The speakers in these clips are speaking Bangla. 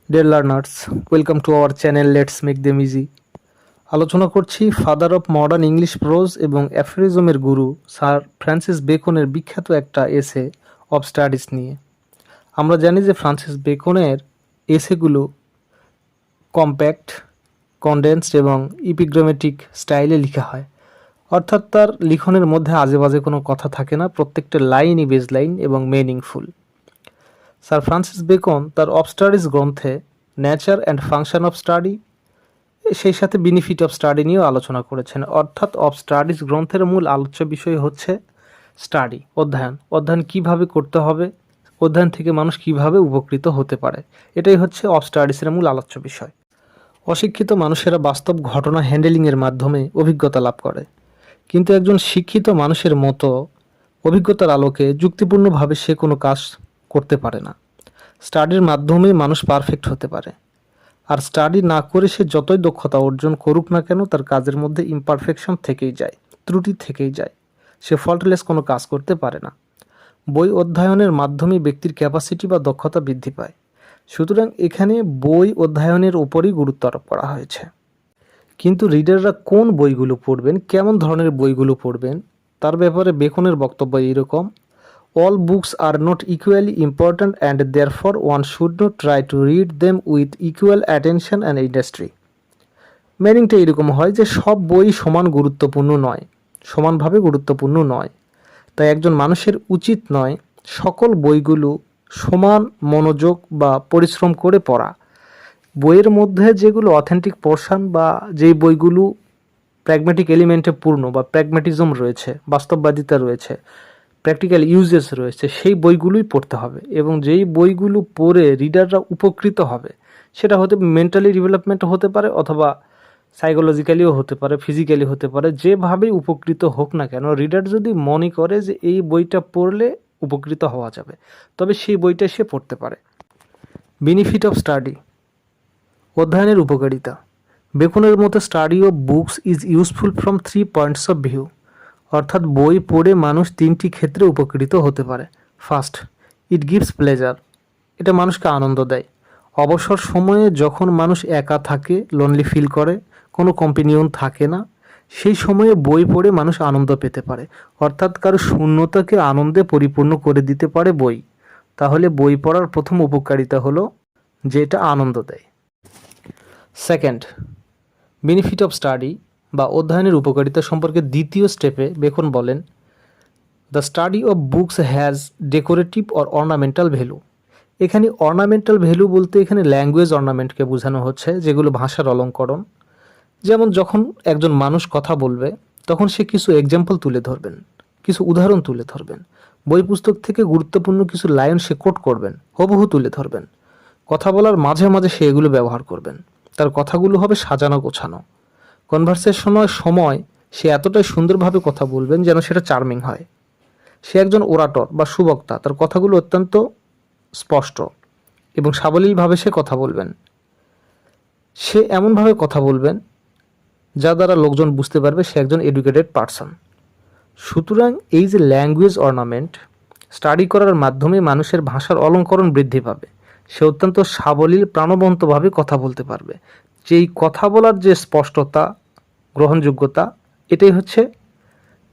Dear learners, welcome to our channel let's make them easy. আলোচনা করছি father of modern English pros এবং অ্যাফরিজমের গুরু স্যার ফ্রান্সিস বেকনের বিখ্যাত একটা এসে অফ স্টাডিজ নিয়ে। আমরা জানি যে ফ্রান্সিস বেকনের এসেগুলো কম্প্যাক্ট, কনডেন্সড এবং ইপিগ্রামেটিক স্টাইলে লেখা হয়, অর্থাৎ তার লিখনের মধ্যে আজেবাজে কোনো কথা থাকে না, প্রত্যেকটা লাইনই বেজ লাইন এবং মিনিংফুল। স্যার ফ্রান্সিস বেকন তার অফ স্টাডিজ গ্রন্থে nature and function of study, সেই সাথে বেনিফিট অফ স্টাডি নিয়েও আলোচনা করেছেন। অর্থাৎ অফ স্টাডিজ গ্রন্থের মূল আলোচ্য বিষয় হচ্ছে স্টাডি, অধ্যয়ন কিভাবে করতে হবে, অধ্যয়ন থেকে মানুষ কিভাবে উপকৃত হতে পারে, এটাই হচ্ছে অফ স্টাডিজের মূল আলোচ্য বিষয়। অশিক্ষিত মানুষেরা বাস্তব ঘটনা হ্যান্ডেলিংয়ের মাধ্যমে অভিজ্ঞতা লাভ করে, কিন্তু একজন শিক্ষিত মানুষের মতো অভিজ্ঞতার আলোকে যুক্তিপূর্ণভাবে সে কোনো কাজ করতে পারে না। স্টাডির মাধ্যমে মানুষ পারফেক্ট হতে পারে, আর স্টাডি না করে সে যতই দক্ষতা অর্জন করুক না কেন তার কাজের মধ্যে ইমপারফেকশন থেকেই যায়, ত্রুটি থেকেই যায়, সে ফল্টলেস কোনো কাজ করতে পারে না। বই অধ্যয়নের মাধ্যমে ব্যক্তির ক্যাপাসিটি বা দক্ষতা বৃদ্ধি পায়, সুতরাং এখানে বই অধ্যয়নের উপরই গুরুত্ব আরোপ করা হয়েছে। কিন্তু রিডাররা কোন বইগুলো পড়বেন, কেমন ধরনের বইগুলো পড়বেন, তার ব্যাপারে বেকনের বক্তব্য এইরকম: All books are not equally important and therefore one should not try to read them with equal attention and industry. মিনিংটা এরকম হয় যে সব বই সমান গুরুত্বপূর্ণ নয়, সমানভাবে গুরুত্বপূর্ণ নয়, তাই একজন মানুষের উচিত নয় সকল বইগুলো সমান মনোযোগ বা পরিশ্রম করে পড়া। বইয়ের মধ্যে যেগুলো অথেন্টিক পোর্শন বা যেই বইগুলো প্র্যাগম্যাটিক এলিমেন্টে পূর্ণ বা প্র্যাগম্যাটিজম রয়েছে, বাস্তববাদিতা রয়েছে, প্র্যাকটিক্যাল ইউজেস রয়েছে, সেই বইগুলোই পড়তে হবে। এবং যেই বইগুলো পড়ে রিডাররা উপকৃত হবে, সেটা হতে মেন্টালি ডেভেলপমেন্ট হতে পারে, অথবা সাইকোলজিক্যালিও হতে পারে, ফিজিক্যালি হতে পারে, যেভাবেই উপকৃত হোক না কেন, রিডার যদি মনে করে যে এই বইটা পড়লে উপকৃত হওয়া যাবে, তবে সেই বইটা সে পড়তে পারে। বেনিফিট অফ স্টাডি, অধ্যয়নের উপকারিতা। বেকনের মতো study of books is useful from 3 points of view, অর্থাৎ বই পড়ে মানুষ 3টি ক্ষেত্রে উপকৃত হতে পারে। ফার্স্ট, ইট গিভস প্লেজার, এটা মানুষকে আনন্দ দেয়। অবসর সময়ে যখন মানুষ একা থাকে, লোনলি ফিল করে, কোনো কম্পেনিয়ন থাকে না, সেই সময়ে বই পড়ে মানুষ আনন্দ পেতে পারে, অর্থাৎ কারো শূন্যতাকে আনন্দে পরিপূর্ণ করে দিতে পারে বই। তাহলে বই পড়ার প্রথম উপকারিতা হলো যে এটা আনন্দ দেয়। সেকেন্ড, বেনিফিট অফ স্টাডি বা অধ্যয়নের উপকারিতা সম্পর্কে দ্বিতীয় স্টেপে বেকন বলেন, the study of books has decorative or ornamental value. এখানে অর্নামেন্টাল ভ্যালু বলতে এখানে ল্যাঙ্গুয়েজ অর্নামেন্টকে বোঝানো হচ্ছে, যেগুলো ভাষার অলঙ্করণ। যেমন যখন একজন মানুষ কথা বলবে তখন সে কিছু এক্সাম্পল তুলে ধরবেন, কিছু উদাহরণ তুলে ধরবেন, বই পুস্তক থেকে গুরুত্বপূর্ণ কিছু লাইন সে কোট করবেন, হুবহু তুলে ধরবেন। কথা বলার মাঝে মাঝে সে এগুলো ব্যবহার করবেন, তার কথাগুলো হবে সাজানো গোছানো। কনভারসেশনের সময় সে এতটাই সুন্দরভাবে কথা বলবেন যেন সেটা চার্মিং হয়। সে একজন ওরাটর বা সুবক্তা, তার কথাগুলো অত্যন্ত স্পষ্ট এবং সাবলীলভাবে সে কথা বলবেন। সে এমনভাবে কথা বলবেন যা দ্বারা লোকজন বুঝতে পারবে সে একজন এডুকেটেড পারসন। সুতরাং এই যে ল্যাঙ্গুয়েজ অর্নামেন্ট, স্টাডি করার মাধ্যমে মানুষের ভাষার অলঙ্করণ বৃদ্ধি পাবে, সে অত্যন্ত সাবলীল প্রাণবন্তভাবে কথা বলতে পারবে। যেই কথা বলার যে স্পষ্টতা, গ্রহণযোগ্যতা, এটাই হচ্ছে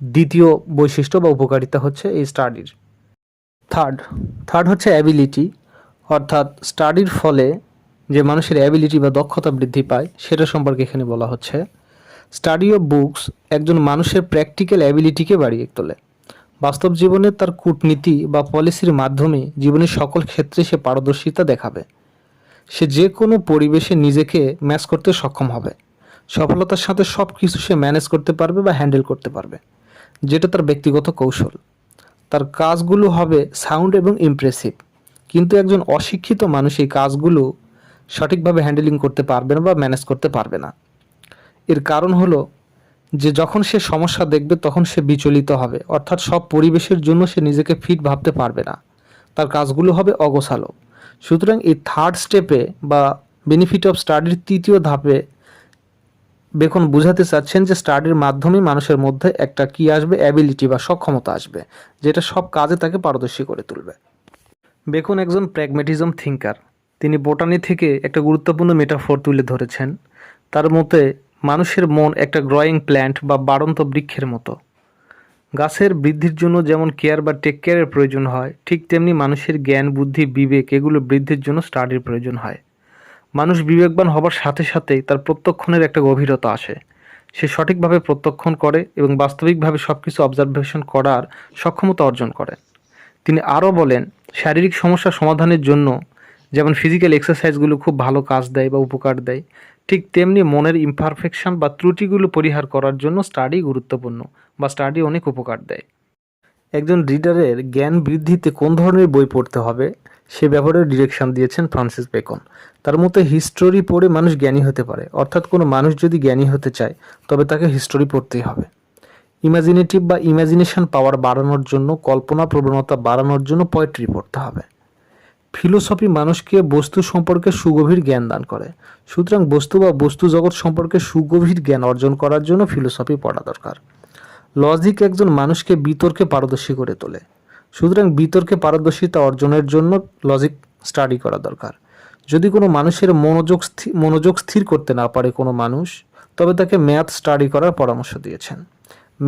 দ্বিতীয় বৈশিষ্ট্য বা উপকারিতা হচ্ছে এই স্টাডির। থার্ড হচ্ছে অ্যাবিলিটি, অর্থাৎ স্টাডির ফলে যে মানুষের অ্যাবিলিটি বা দক্ষতা বৃদ্ধি পায় সেটা সম্পর্কে এখানে বলা হচ্ছে। স্টাডি অফ বুকস একজন মানুষের প্র্যাকটিক্যাল অ্যাবিলিটিকে বাড়িয়ে তোলে। বাস্তব জীবনে তার কূটনীতি বা পলিসির মাধ্যমে জীবনের সকল ক্ষেত্রে সে পারদর্শিতা দেখাবে। সে যে কোনো পরিবেশে নিজেকে ম্যাচ করতে সক্ষম হবে, সফলতার সাথে সব কিছু সে ম্যানেজ করতে পারবে বা হ্যান্ডেল করতে পারবে, যেটা তার ব্যক্তিগত কৌশল। তার কাজগুলো হবে সাউন্ড এবং ইমপ্রেসিভ। কিন্তু একজন অশিক্ষিত মানুষ এই কাজগুলো সঠিকভাবে হ্যান্ডেলিং করতে পারবে না বা ম্যানেজ করতে পারবে না। এর কারণ হলো যে যখন সে সমস্যা দেখবে তখন সে বিচলিত হবে, অর্থাৎ সব পরিবেশের জন্য সে নিজেকে ফিট ভাবতে পারবে না, তার কাজগুলো হবে অগোছালো। সুতরাং এই থার্ড স্টেপে বা বেনিফিট অফ স্টাডির তৃতীয় ধাপে বেকন বোঝাতে চাচ্ছেন যে স্টাডির মাধ্যমে মানুষের মধ্যে একটা কি আসবে, অ্যাবিলিটি বা সক্ষমতা আসবে, যেটা সব কাজে তাকে পারদর্শী করে তুলবে। বেকন একজন প্র্যাগম্যাটিজম থিঙ্কার। তিনি বোটানি থেকে একটা গুরুত্বপূর্ণ মেটাফোর তুলে ধরেছেন। তার মতে মানুষের মন একটা গ্রোয়িং প্ল্যান্ট বা বাড়ন্ত বৃক্ষের মতো। গাছের বৃদ্ধির জন্য যেমন কেয়ার বা টেক কেয়ারের প্রয়োজন হয়, ঠিক তেমনি মানুষের জ্ঞান, বুদ্ধি, বিবেক এগুলো বৃদ্ধির জন্য স্টাডির প্রয়োজন হয়। মানুষ বিবেকবান হবার সাথে সাথেই তার প্রত্যক্ষণের একটা গভীরতা আসে। সে সঠিকভাবে প্রত্যক্ষণ করে এবং বাস্তবিকভাবে সব কিছু অবজারভেশন করার সক্ষমতা অর্জন করে। তিনি আরও বলেন, শারীরিক সমস্যা সমাধানের জন্য যেমন ফিজিক্যাল এক্সারসাইজগুলো খুব ভালো কাজ দেয় বা উপকার দেয়, ঠিক তেমনি মনের ইমপারফেকশন বা ত্রুটিগুলো পরিহার করার জন্য স্টাডি গুরুত্বপূর্ণ বা স্টাডি অনেক উপকার দেয়। একজন রিডারের জ্ঞান বৃদ্ধিতে কোন ধরনের বই পড়তে হবে সে ব্যাপারে ডিরেকশন দিয়েছেন ফ্রান্সিস বেকন। তার মতে হিস্টোরি পড়ে মানুষ জ্ঞানী হতে পারে, অর্থাৎ কোনো মানুষ যদি জ্ঞানী হতে চায় তবে তাকে হিস্টোরি পড়তেই হবে। ইমাজিনেটিভ বা ইমাজিনেশন পাওয়ার বাড়ানোর জন্য, কল্পনা প্রবণতা বাড়ানোর জন্য পোয়েট্রি পড়তে হবে। ফিলোসফি মানুষকে বস্তু সম্পর্কে সুগভীর জ্ঞান দান করে, সুতরাং বস্তু বা বস্তু জগৎ সম্পর্কে সুগভীর জ্ঞান অর্জন করার জন্য ফিলোসফি পড়া দরকার। লজিক একজন মানুষকে বিতর্কে পারদর্শী করে তোলে, সুতরাং বিতর্কে পারদর্শিতা অর্জনের জন্য লজিক স্টাডি করা দরকার। যদি কোনো মানুষের মনোযোগ স্থির করতে না পারে কোনো মানুষ, তবে তাকে ম্যাথ স্টাডি করার পরামর্শ দিয়েছেন।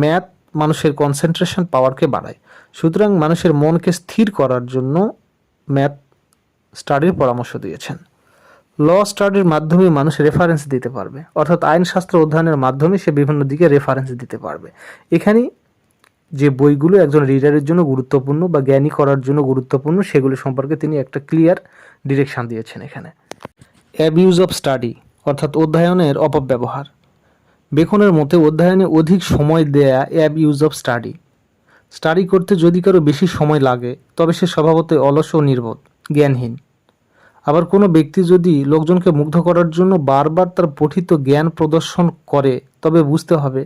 ম্যাথ মানুষের কনসেন্ট্রেশন পাওয়ারকে বাড়ায়, সুতরাং মানুষের মনকে স্থির করার জন্য ম্যাথ স্টাডির পরামর্শ দিয়েছেন। ল স্টাডির মাধ্যমে মানুষ রেফারেন্স দিতে পারবে, অর্থাৎ আইনশাস্ত্র অধ্যয়নের মাধ্যমে সে বিভিন্ন দিকে রেফারেন্স দিতে পারবে। এখানে যে বইগুলো একজন রিডারের জন্য গুরুত্বপূর্ণ বা জ্ঞানী করার জন্য গুরুত্বপূর্ণ সেগুলো সম্পর্কে তিনি একটা ক্লিয়ার ডিরেকশন দিয়েছেন এখানে। অ্যাবিউজ অফ স্টাডি অর্থাৎ অধ্যয়নের অপব্যবহার। বেকনের মতে অধ্যয়নে অধিক সময় দেয়া অ্যাবিউজ অফ স্টাডি। স্টাডি করতে যদি কারো বেশি সময় লাগে তবে সে স্বভাবতই অলস ও নির্বোধ, জ্ঞানহীন। আবার কোনো ব্যক্তি যদি লোকজনকে মুগ্ধ করার জন্য বারবার তার পঠিত জ্ঞান প্রদর্শন করে তবে বুঝতে হবে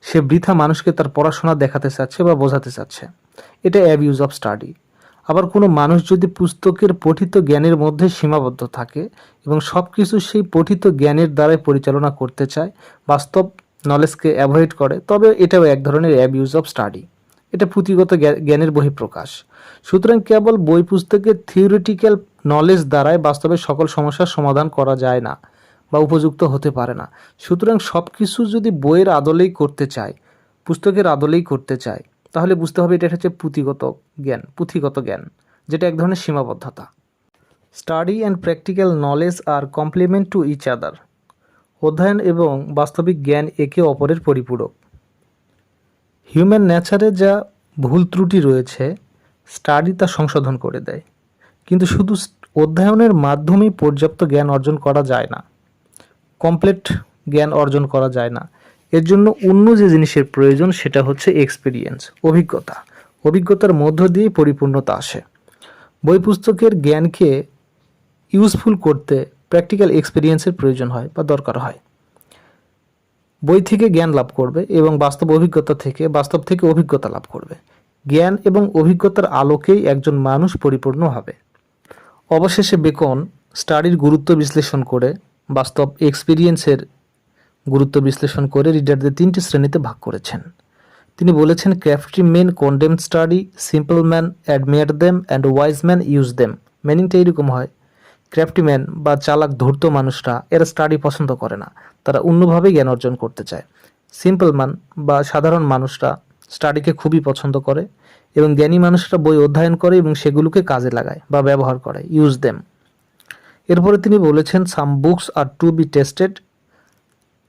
সে বৃথা মানুষকে তার পড়াশোনা দেখাতে চাচ্ছে বা বোঝাতে চাচ্ছে। এটা অ্যাবিউজ অফ স্টাডি। আবার কোনো মানুষ যদি পুস্তকের পঠিত জ্ঞানের মধ্যে সীমাবদ্ধ থাকে এবং সব কিছু সেই পঠিত জ্ঞানের দ্বারাই পরিচালনা করতে চায়, বাস্তব নলেজকে অ্যাভয়েড করে, তবে এটাও এক ধরনের অ্যাবিউজ অফ স্টাডি। এটা পুঁথিগত জ্ঞানের বহিঃপ্রকাশ। সুতরাং কেবল বই পুস্তকের থিওরিটিক্যাল নলেজ দ্বারাই বাস্তবে সকল সমস্যার সমাধান করা যায় না বা উপযুক্ত হতে পারে না। সুতরাং সব কিছু যদি বইয়ের আদলেই করতে চায়, পুস্তকের আদলেই করতে চায়, তাহলে বুঝতে হবে এটা হচ্ছে পুঁথিগত জ্ঞান, যেটা এক ধরনের সীমাবদ্ধতা। স্টাডি অ্যান্ড প্র্যাকটিক্যাল নলেজ আর কমপ্লিমেন্ট টু ইচ আদার। অধ্যয়ন এবং বাস্তবিক জ্ঞান একে অপরের পরিপূরক। হিউম্যান নেচারে যা ভুল ত্রুটি রয়েছে স্টাডি তা সংশোধন করে দেয়, কিন্তু শুধু অধ্যয়নের মাধ্যমেই পর্যাপ্ত জ্ঞান অর্জন করা যায় না, কমপ্লিট জ্ঞান অর্জন করা যায় না। এর জন্য অন্য যে জিনিসের প্রয়োজন সেটা হচ্ছে এক্সপিরিয়েন্স, অভিজ্ঞতার মধ্য দিয়ে পরিপূর্ণতা আসে। বই পুস্তকের জ্ঞানকে ইউজফুল করতে প্র্যাকটিক্যাল এক্সপিরিয়েন্সের প্রয়োজন হয় বা দরকার হয়। বই থেকে জ্ঞান লাভ করবে এবং বাস্তব থেকে অভিজ্ঞতা লাভ করবে। জ্ঞান এবং অভিজ্ঞতার আলোকেই একজন মানুষ পরিপূর্ণ হবে। অবশেষে বেকন স্টাডির গুরুত্ব বিশ্লেষণ করে, বাস্তব এক্সপিরিয়েন্সের গুরুত্ব বিশ্লেষণ করে রিডারদের 3টি শ্রেণীতে ভাগ করেছেন। তিনি বলেছেন, crafty men condemn study, simple man admire them and wise man use them. মিনিংটা এইরকম হয়, ক্র্যাফটি ম্যান বা চালাক ধূর্ত মানুষরা এরা স্টাডি পছন্দ করে না, তারা অন্যভাবে জ্ঞান অর্জন করতে চায়। সিম্পল ম্যান বা সাধারণ মানুষরা স্টাডিকে খুবই পছন্দ করে এবং জ্ঞানী মানুষরা বই অধ্যয়ন করে এবং সেগুলোকে কাজে লাগায় বা ব্যবহার করে, ইউজ দেম। এরপরে তিনি বলেছেন, some books are to be tasted,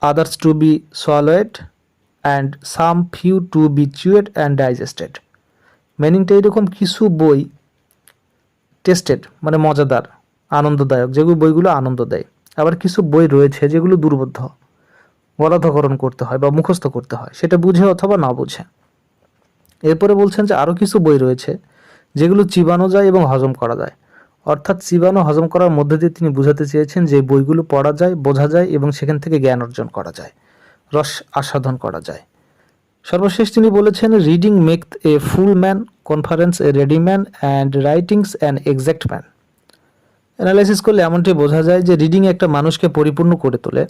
others to be swallowed and some few to be chewed and digested. মিনিংটা এরকম, কিছু বই টেস্টেড মানে মজাদার, আনন্দদায়ক, যেগুলো বইগুলো আনন্দ দেয়। আবার কিছু বই রয়েছে যেগুলো দুর্বোধ্য, গলাধকরণ করতে হয় বা মুখস্থ করতে হয়, সেটা বুঝে অথবা না বুঝে। এরপরে বলছেন যে আরও কিছু বই রয়েছে যেগুলো চিবানো যায় এবং হজম করা যায়। অর্থাৎ চিবানো হজম করার মধ্যে দিয়ে তিনি বুঝাতে চেয়েছেন যে বইগুলো পড়া যায়, বোঝা যায় এবং সেখান থেকে জ্ঞান অর্জন করা যায়, রস আস্বাদন করা যায়। সর্বশেষ তিনি বলেছেন, reading make a full man, conference A ready man and writings an exact man. Analysis করলে এমনটি বোঝা যায় যে রিডিং একটা মানুষকে পরিপূর্ণ করে তোলে,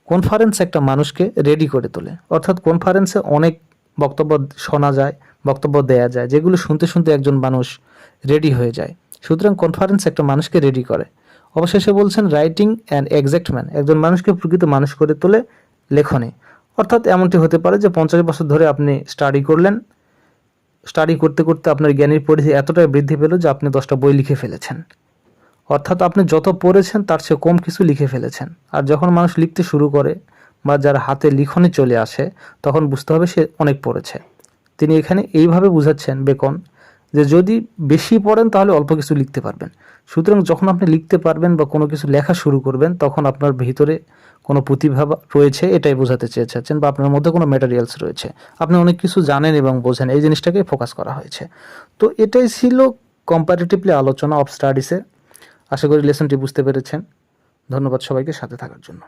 কনফারেন্স একটা মানুষকে রেডি করে তোলে। অর্থাৎ কনফারেন্সে অনেক বক্তব্য শোনা যায়, বক্তব্য দেয়া যায়, যেগুলো শুনতে শুনতে একজন মানুষ রেডি হয়ে যায়। সুতরাং কনফারেন্স একটা মানুষকে রেডি করে। অবশেষে বলছেন রাইটিং অ্যান্ড এক্সাক্ট ম্যান, একজন মানুষকে প্রকৃত মানুষ করে তোলে লেখনে। অর্থাৎ এমনটি হতে পারে যে 50 বছর ধরে আপনি স্টাডি করলেন, স্টাডি করতে করতে আপনার জ্ঞানের পরিধি এতটাই বৃদ্ধি পেল যে আপনি 10টা বই লিখে ফেলেছেন। অর্থাৎ আপনি যত পড়েছেন তার চেয়ে কম কিছু লিখে ফেলেছেন। আর যখন মানুষ লিখতে শুরু করে বা যার হাতে লিখনে চলে আসে, তখন বুঝতে হবে সে অনেক পড়েছে। তিনি এখানে এইভাবে বুঝাচ্ছেন বেকন যে যদি বেশি পড়েন তাহলে অল্প কিছু লিখতে পারবেন। সুতরাং যখন আপনি লিখতে পারবেন বা কোনো কিছু লেখা শুরু করবেন, তখন আপনার ভিতরে কোনো প্রতিভা রয়েছে, এটাই বোঝাতে চেয়েছেন, বা আপনার মধ্যে কোনো ম্যাটেরিয়ালস রয়েছে, আপনি অনেক কিছু জানেন এবং বোঝেন, এই জিনিসটাকে ফোকাস করা হয়েছে। তো এটাই ছিল কম্পারেটিভলি আলোচনা অফ স্টাডিসের। আশা করি লেসনটি বুঝতে পেরেছেন। ধন্যবাদ সবাইকে সাথে থাকার জন্য।